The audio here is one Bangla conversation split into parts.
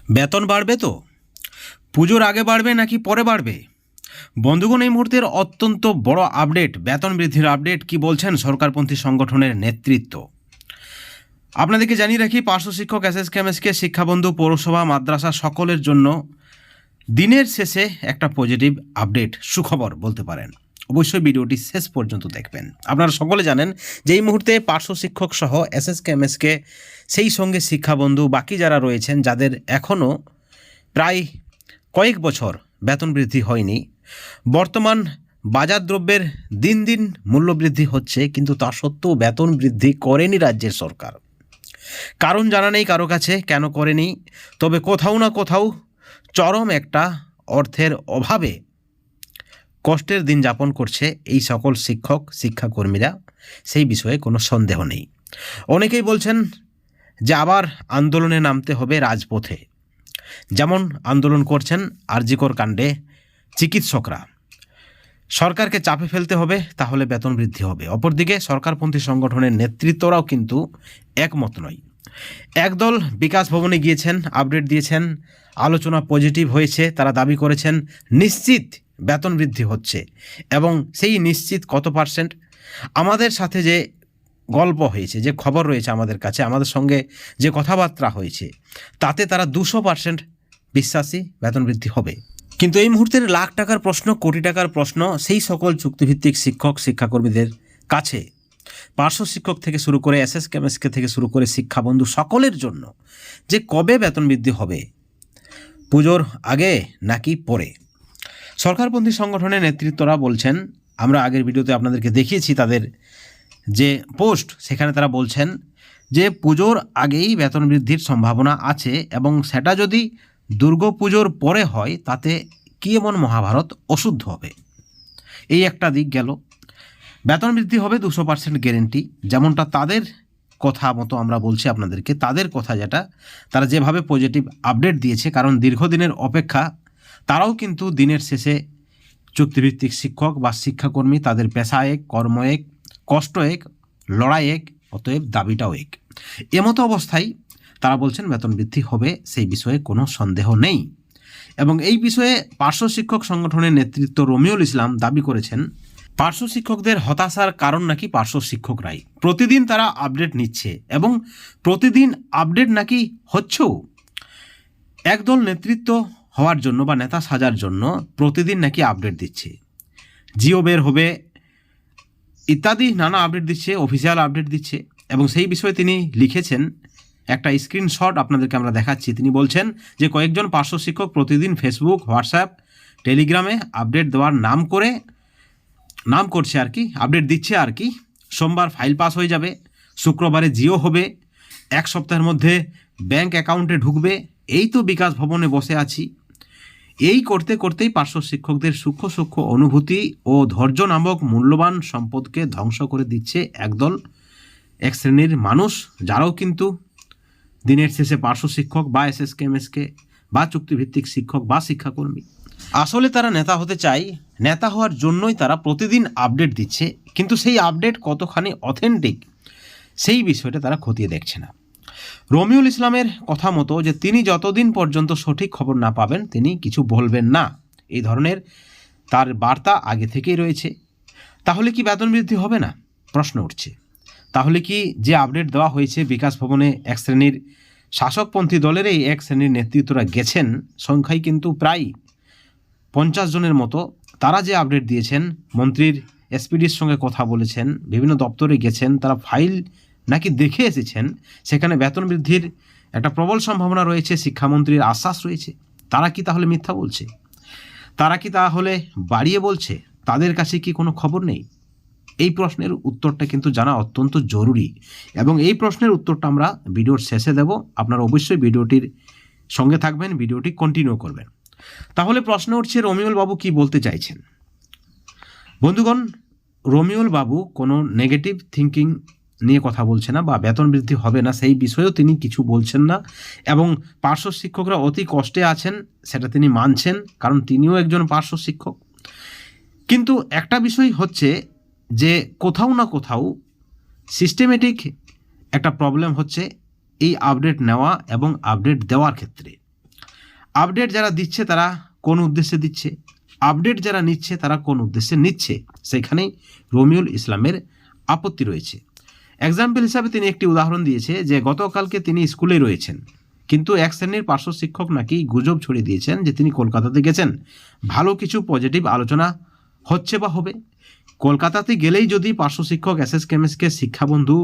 বেতন বাড়বে তো? পুজোর আগে বাড়বে নাকি পরে বাড়বে? বন্ধুগণ, এই মুহূর্তের অত্যন্ত বড় আপডেট, বেতন বৃদ্ধির আপডেট। কি বলছেন সরকারপন্থী সংগঠনের নেতৃত্ব? আপনাদেরকে জানিয়ে রাখি, পার্শ্ব শিক্ষক, এসএসকেএমএসকে, শিক্ষাবন্ধু, পৌরসভা, মাদ্রাসা সকলের জন্য দিনের শেষে একটা পজিটিভ আপডেট, সুখবর বলতে পারেন। অবশ্যই ভিডিওটি শেষ পর্যন্ত দেখবেন। আপনারা সকলে জানেন যে এই মুহূর্তে পার্শ্ব শিক্ষক সহ এসএসকেএমএসকে, সেই সঙ্গে শিক্ষাবন্ধু, বাকি যারা রয়েছেন যাদের এখনও প্রায় কয়েক বছর বেতন বৃদ্ধি হয়নি, বর্তমান বাজার দ্রব্যের দিন দিন মূল্যবৃদ্ধি হচ্ছে, কিন্তু তা সত্ত্বেও বেতন বৃদ্ধি করেনি রাজ্যের সরকার। কারণ জানা নেই কারো কাছে কেন করেনি, তবে কোথাও না কোথাও চরম একটা অর্থের অভাবে কষ্টের দিন যাপন করছে এই সকল শিক্ষক শিক্ষাকর্মীরা, সেই বিষয়ে কোনো সন্দেহ নেই। অনেকেই বলছেন যে আবার আন্দোলনে নামতে হবে রাজপথে, যেমন আন্দোলন করছেন আরজিকর কাণ্ডে চিকিৎসকরা। সরকারকে চাপে ফেলতে হবে, তাহলে বেতন বৃদ্ধি হবে। অপরদিকে সরকারপন্থী সংগঠনের নেতৃত্বরাও কিন্তু একমত নয়। একদল বিকাশ ভবনে গিয়েছেন, আপডেট দিয়েছেন, আলোচনা পজিটিভ হয়েছে। তারা দাবি করেছেন নিশ্চিত বেতন বৃদ্ধি হচ্ছে, এবং সেই নিশ্চিত কত পার্সেন্ট? আমাদের সাথে যে গল্প হয়েছে, যে খবর রয়েছে আমাদের কাছে, আমাদের সঙ্গে যে কথাবার্তা হয়েছে, তাতে তারা 200% বিশ্বাসী বেতন বৃদ্ধি হবে। কিন্তু এই মুহূর্তের লাখ টাকার প্রশ্ন, কোটি টাকার প্রশ্ন সেই সকল চুক্তিভিত্তিক শিক্ষক শিক্ষাকর্মীদের কাছে, পার্শ্ব শিক্ষক থেকে শুরু করে এসএসকেএমএসকে থেকে শুরু করে শিক্ষাবন্ধু সকলের জন্য, যে কবে বেতন বৃদ্ধি হবে, পুজোর আগে নাকি পরে? সরকারপন্থী সংগঠনের নেতৃত্বরা বলছেন, আমরা আগের ভিডিওতে আপনাদেরকে দেখিয়েছি তাদের যে পোস্ট, সেখানে তারা বলছেন যে পুজোর আগেই বেতন বৃদ্ধির সম্ভাবনা আছে, এবং সেটা যদি দুর্গাপুজোর পরে হয় তাতে কি এমন মহাভারত অশুদ্ধ হবে। এই একটা দিক গেল। বেতন বৃদ্ধি হবে 200% গ্যারেন্টি, যেমনটা তাদের কথা মতো আমরা বলছি আপনাদেরকে, তাদের কথা যেটা, তারা যেভাবে পজিটিভ আপডেট দিয়েছে, কারণ দীর্ঘদিনের অপেক্ষা। তারাও কিন্তু দিনের শেষে চুক্তিভিত্তিক শিক্ষক বা শিক্ষাকর্মী, তাদের পেশা এক, কর্ম এক, কষ্ট এক, লড়াই এক, অতএব দাবিটাও এক। এমতো অবস্থায় তারা বলছেন বেতন বৃদ্ধি হবে, সেই বিষয়ে কোনো সন্দেহ নেই। এবং এই বিষয়ে পার্শ্ব শিক্ষক সংগঠনের নেতৃত্ব রমিউল ইসলাম দাবি করেছেন, পার্শ্ব শিক্ষকদের হতাশার কারণ নাকি পার্শ্ব শিক্ষকরাই। প্রতিদিন তারা আপডেট নিচ্ছে, এবং প্রতিদিন আপডেট নাকি হচ্ছেও। একদল নেতৃত্ব হওয়ার জন্য বা নেতা সাজার জন্য প্রতিদিন নাকি আপডেট দিচ্ছে, জিও বের হবে ইত্যাদি নানা আপডেট দিচ্ছে, অফিসিয়াল আপডেট দিচ্ছে। এবং সেই বিষয়ে তিনি লিখেছেন, একটা স্ক্রিনশট আপনাদেরকে আমরা দেখাচ্ছি। তিনি বলছেন যে কয়েকজন পার্শ্ব শিক্ষক প্রতিদিন ফেসবুক, হোয়াটসঅ্যাপ, টেলিগ্রামে আপডেট দেওয়ার নাম করছে আর কি, আপডেট দিচ্ছে আর কি। সোমবার ফাইল পাস হয়ে যাবে, শুক্রবারে জিও হবে, এক সপ্তাহের মধ্যে ব্যাংক অ্যাকাউন্টে ঢুকবে, এই তো বিকাশ ভবনে বসে আছি। এই করতে করতেই পার্শ্ব শিক্ষকদের সূক্ষ্ম সূক্ষ্ম অনুভূতি ও ধৈর্য নামক মূল্যবান সম্পদকে ধ্বংস করে দিচ্ছে একদল, এক শ্রেণীর মানুষ, যারাও কিন্তু দিনের শেষে পার্শ্ব শিক্ষক বা এসএসকেএমএসকে বা চুক্তিভিত্তিক শিক্ষক বা শিক্ষাকর্মী। আসলে তারা নেতা হতে চায়, নেতা হওয়ার জন্যই তারা প্রতিদিন আপডেট দিচ্ছে, কিন্তু সেই আপডেট কতখানি অথেন্টিক, সেই বিষয়টা তারা খতিয়ে দেখছে না। রমিউল ইসলামের কথা মতো, যে তিনি যতদিন পর্যন্ত সঠিক খবর না পাবেন তিনি কিছু বলবেন না, এই ধরনের তার বার্তা আগে থেকেই রয়েছে। তাহলে কি বেতন বৃদ্ধি হবে না? প্রশ্ন উঠছে। তাহলে কি যে আপডেট দেওয়া হয়েছে, বিকাশ ভবনে এক শ্রেণীর শাসকপন্থী দলের এই এক শ্রেণীর নেতৃত্বরা গেছেন, সংখ্যায় কিন্তু প্রায় 50 জনের মতো, তারা যে আপডেট দিয়েছেন, মন্ত্রীর এসপিডির সঙ্গে কথা বলেছেন, বিভিন্ন দপ্তরে গেছেন, তারা ফাইল নাকি দেখে এসেছেন, সেখানে বেতন বৃদ্ধির একটা প্রবল সম্ভাবনা রয়েছে, শিক্ষামন্ত্রীর আশ্বাস রয়েছে। তারা কি তাহলে মিথ্যা বলছে? তারা কি তাহলে বাড়িয়ে বলছে? তাদের কাছে কি কোনো খবর নেই? এই প্রশ্নের উত্তরটা কিন্তু জানা অত্যন্ত জরুরি, এবং এই প্রশ্নের উত্তরটা আমরা ভিডিওর শেষে দেব। আপনারা অবশ্যই ভিডিওটির সঙ্গে থাকবেন, ভিডিওটি কন্টিনিউ করবেন। তাহলে প্রশ্ন উঠছে, রমিউল বাবু কি বলতে চাইছেন? বন্ধুগণ, রমিউল বাবু কোনো নেগেটিভ থিঙ্কিং নিয়ে কথা বলছে না, বা বেতন বৃদ্ধি হবে না সেই বিষয়েও তিনি কিছু বলছেন না। এবং পার্শ্ব শিক্ষকরা অতি কষ্টে আছেন সেটা তিনি মানছেন, কারণ তিনিও একজন পার্শ্ব শিক্ষক। কিন্তু একটা বিষয় হচ্ছে যে কোথাও না কোথাও সিস্টেমেটিক একটা প্রবলেম হচ্ছে এই আপডেট নেওয়া এবং আপডেট দেওয়ার ক্ষেত্রে। আপডেট যারা দিচ্ছে তারা কোন উদ্দেশ্যে দিচ্ছে, আপডেট যারা নিচ্ছে তারা কোন উদ্দেশ্যে নিচ্ছে, সেখানেই রমিউল ইসলামের আপত্তি রয়েছে। এক্সাম্পল হিসাবে তিনি একটি উদাহরণ দিয়েছে যে গতকালকে তিনি স্কুলে রয়েছেন, কিন্তু এক শ্রেণীর পার্শ্ব শিক্ষক নাকি গুজব ছড়িয়ে দিয়েছেন যে তিনি কলকাতাতে গেছেন, ভালো কিছু পজিটিভ আলোচনা হচ্ছে বা হবে। কলকাতাতে গেলেই যদি পার্শ্ব শিক্ষক এসএস কেমিস্টকে শিক্ষাবন্ধু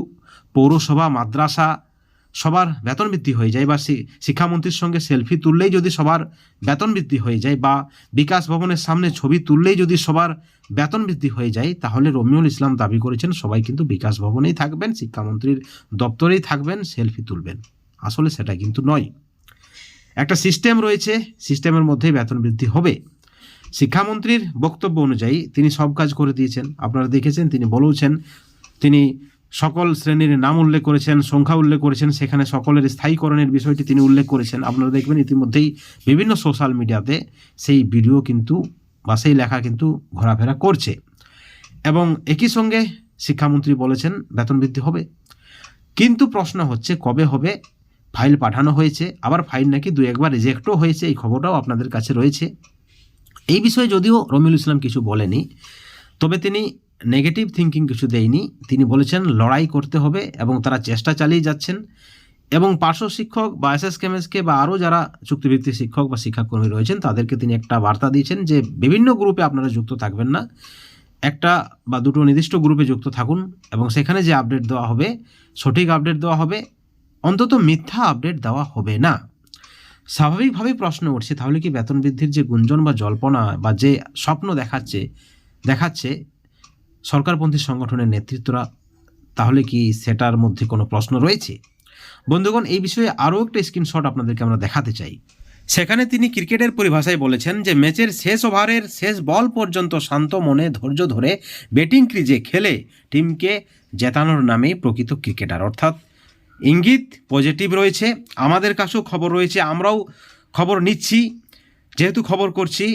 পৌরসভা মাদ্রাসা সবার বেতন বৃদ্ধি হয়ে যায়, বা শিক্ষামন্ত্রীর সঙ্গে সেলফি তুললেই যদি সবার বেতন বৃদ্ধি হয়ে যায়, বা বিকাশ ভবনের সামনে ছবি তুললেই যদি সবার বেতন বৃদ্ধি হয়ে যায়, তাহলে রমিউল ইসলাম দাবি করেছেন সবাই কিন্তু বিকাশ ভবনেই থাকবেন, শিক্ষামন্ত্রীর দপ্তরেই থাকবেন, সেলফি তুলবেন। আসলে সেটা কিন্তু নয়। একটা সিস্টেম রয়েছে, সিস্টেমের মধ্যেই বেতন বৃদ্ধি হবে। শিক্ষামন্ত্রীর বক্তব্য অনুযায়ী তিনি সব কাজ করে দিয়েছেন, আপনারা দেখেছেন, তিনি বলেছেন, তিনি সকল শ্রেণীর নাম উল্লেখ করেছেন, সংখ্যা উল্লেখ করেছেন, সেখানে সকলের স্থায়ীকরণের বিষয়টি তিনি উল্লেখ করেছেন। আপনারা দেখবেন ইতিমধ্যেই বিভিন্ন সোশ্যাল মিডিয়াতে সেই ভিডিও কিন্তু বা সেই লেখা কিন্তু ঘোরাফেরা করছে। এবং একই সঙ্গে শিক্ষামন্ত্রী বলেছেন বেতন বৃদ্ধি হবে, কিন্তু প্রশ্ন হচ্ছে কবে হবে। ফাইল পাঠানো হয়েছে, আবার ফাইল নাকি দু একবার রিজেক্টও হয়েছে, এই খবরটাও আপনাদের কাছে রয়েছে। এই বিষয়ে যদিও রমিউল ইসলাম কিছু বলেনি, তবে তিনি নেগেটিভ থিঙ্কিং কিছু দেয়নি। তিনি বলেছেন লড়াই করতে হবে এবং তারা চেষ্টা চালিয়ে যাচ্ছেন। এবং পার্শ্ব শিক্ষক বা এসএস কেমিস্টকে বা আরও যারা চুক্তিভিত্তিক শিক্ষক বা শিক্ষাকর্মী রয়েছেন তাদেরকে তিনি একটা বার্তা দিয়েছেন যে বিভিন্ন গ্রুপে আপনারা যুক্ত থাকবেন না, একটা বা দুটো নির্দিষ্ট গ্রুপে যুক্ত থাকুন এবং সেখানে যে আপডেট দেওয়া হবে সঠিক আপডেট দেওয়া হবে, অন্তত মিথ্যা আপডেট দেওয়া হবে না। স্বাভাবিকভাবেই প্রশ্ন উঠছে, তাহলে কি বেতন বৃদ্ধির যে গুঞ্জন বা জল্পনা বা যে স্বপ্ন দেখাচ্ছে সরকারপন্থী সংগঠনের নেতৃত্বরা, তাহলে কি সেটার মধ্যে কোনো প্রশ্ন রয়েছে? বন্ধুগণ, এই বিষয়ে আরও একটা স্ক্রিনশট আপনাদেরকে আমরা দেখাতে চাই। সেখানে তিনি ক্রিকেটের পরিভাষায় বলেছেন যে ম্যাচের শেষ ওভারের শেষ বল পর্যন্ত শান্ত মনে ধৈর্য ধরে ব্যাটিং ক্রিজে খেলে টিমকে জেতানোর নামেই প্রকৃত ক্রিকেটার। অর্থাৎ ইঙ্গিত পজিটিভ রয়েছে, আমাদের কাছেও খবর রয়েছে, আমরাও খবর নিচ্ছি, যেহেতু খবর করছি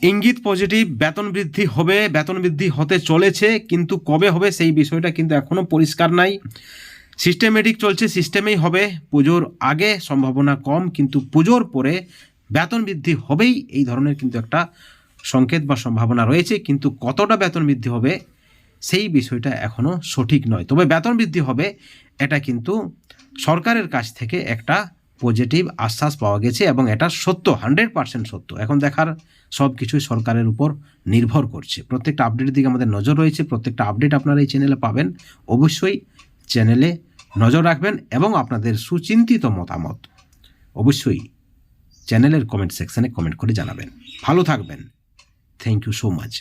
ইঙ্গিত পজিটিভ, বেতন বৃদ্ধি হবে, বেতন বৃদ্ধি হতে চলেছে, কিন্তু কবে হবে সেই বিষয়টা কিন্তু এখনও পরিষ্কার নাই। সিস্টেমেটিক চলছে, সিস্টেমেই হবে। পুজোর আগে সম্ভাবনা কম, কিন্তু পুজোর পরে বেতন বৃদ্ধি হবেই, এই ধরনের কিন্তু একটা সংকেত বা সম্ভাবনা রয়েছে। কিন্তু কতটা বেতন বৃদ্ধি হবে সেই বিষয়টা এখনও সঠিক নয়। তবে বেতন বৃদ্ধি হবে এটা কিন্তু সরকারের কাছ থেকে একটা পজিটিভ আশ্বাস পাওয়া গেছে এবং এটা সত্য, 100% সত্য। এখন দেখার সব কিছুই সরকারের উপর নির্ভর করছে। প্রত্যেকটা আপডেটের দিকে আমাদের নজর রয়েছে, প্রত্যেকটা আপডেট আপনারা এই চ্যানেলে পাবেন। অবশ্যই চ্যানেলে নজর রাখবেন এবং আপনাদের সুচিন্তিত মতামত অবশ্যই চ্যানেলের কমেন্ট সেকশনে কমেন্ট করে জানাবেন। ভালো থাকবেন। Thank you so much.